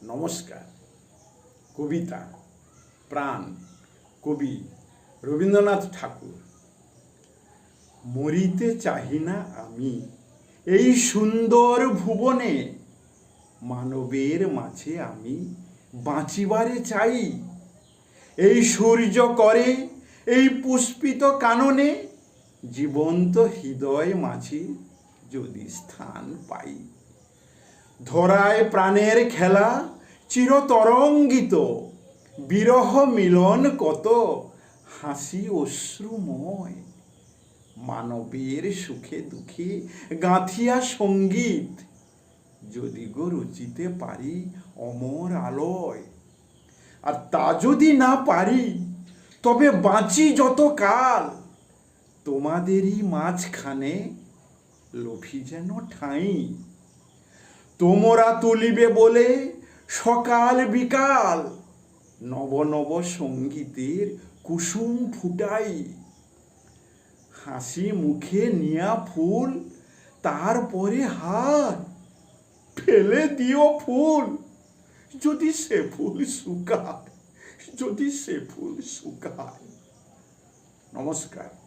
নমস্কার। কবিতা প্রাণ, কবি রবীন্দ্রনাথ ঠাকুর। মরিতে চাহি না আমি এই সুন্দর ভুবনে, মানবের মাঝে আমি বাঁচিবারে চাই। এই সূর্য করে এই পুষ্পিত কাননে, জীবন্ত হৃদয় মাঝে যদি স্থান পাই। ধরায় প্রাণের খেলা চিরতরঙ্গিত, বিরহ মিলন কত হাসি অশ্রুময়। মানবের সুখে দুঃখে গাঁথিয়া সঙ্গীত, যদি গো রচিতে পারি অমর আলয়। আর তা যদি না পারি, তবে বাঁচি যত কাল তোমাদেরই মাঝখানে লোভী যেন ঠাঁই। তোমরা তুলিবে বলে সকাল বিকাল নব নব সঙ্গীতের কুসুম ফুটাই। হাসি মুখে নিয়া ফুল, তারপরে হার ফেলে দিও ফুল, যদি সে ফুল শুকায়, যদি সে ফুল শুকায়। নমস্কার।